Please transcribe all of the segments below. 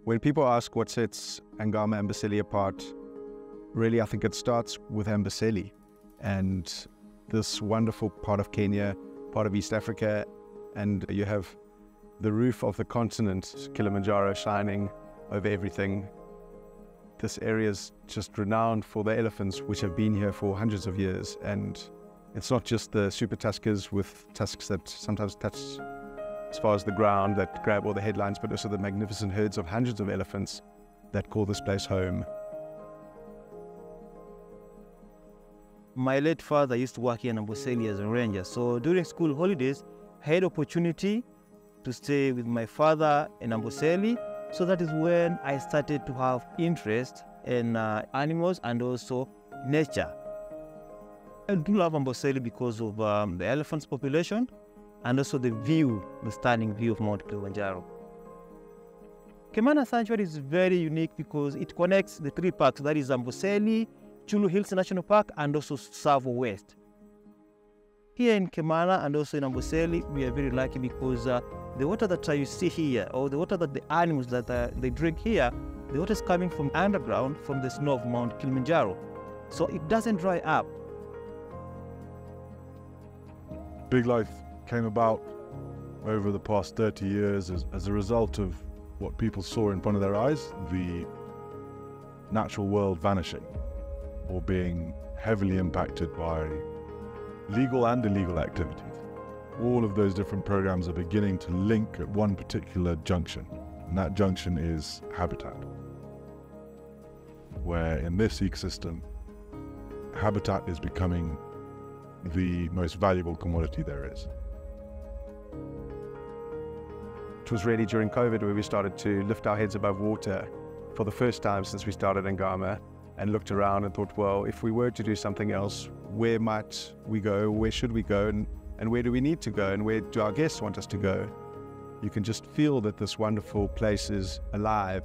When people ask what sets Angama Amboseli apart, really I think it starts with Amboseli and this wonderful part of Kenya, part of East Africa, and you have the roof of the continent, Kilimanjaro, shining over everything. This area is just renowned for the elephants which have been here for hundreds of years, and it's not just the Super Tuskers with tusks that sometimes touch as far as the ground that grab all the headlines, but also the magnificent herds of hundreds of elephants that call this place home. My late father used to work here in Amboseli as a ranger, so during school holidays, I had opportunity to stay with my father in Amboseli. So that is when I started to have interest in animals and also nature. I do love Amboseli because of the elephants population and also the view, the stunning view of Mount Kilimanjaro. Kemana Sanctuary is very unique because it connects the three parks, that is Amboseli, Chulu Hills National Park and also Tsavo West. Here in Kemana and also in Amboseli, we are very lucky because the water that you see here, or the water that the animals that they drink here, the water is coming from underground from the snow of Mount Kilimanjaro. So it doesn't dry up. Big Life came about over the past 30 years as a result of what people saw in front of their eyes, the natural world vanishing or being heavily impacted by legal and illegal activities. All of those different programs are beginning to link at one particular junction, and that junction is habitat, where in this ecosystem, habitat is becoming the most valuable commodity there is. It was really during COVID where we started to lift our heads above water for the first time since we started Angama, and looked around and thought, well, if we were to do something else, where might we go? Where should we go? And where do we need to go? And where do our guests want us to go? You can just feel that this wonderful place is alive.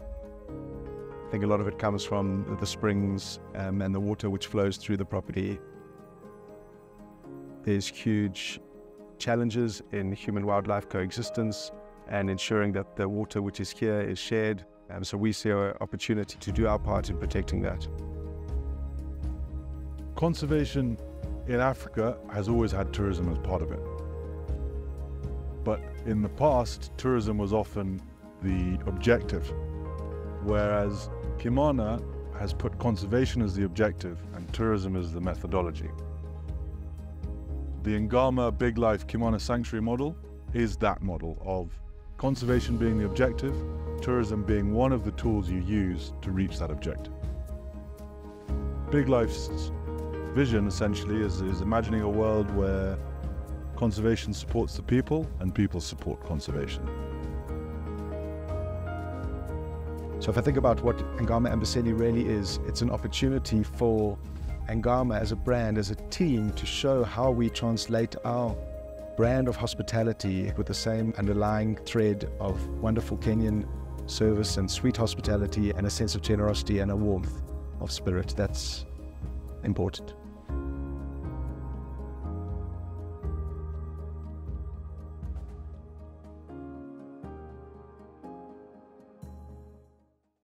I think a lot of it comes from the springs and the water which flows through the property. There's huge challenges in human-wildlife coexistence and ensuring that the water which is here is shared. So we see an opportunity to do our part in protecting that. Conservation in Africa has always had tourism as part of it. But in the past, tourism was often the objective, whereas Kemana has put conservation as the objective and tourism as the methodology. The Angama Big Life Kemana Sanctuary model is that model of conservation being the objective, tourism being one of the tools you use to reach that objective. Big Life's vision essentially is imagining a world where conservation supports the people and people support conservation. So if I think about what Angama Amboseli really is, it's an opportunity for Angama as a brand, as a team, to show how we translate our brand of hospitality with the same underlying thread of wonderful Kenyan service and sweet hospitality and a sense of generosity and a warmth of spirit. That's important.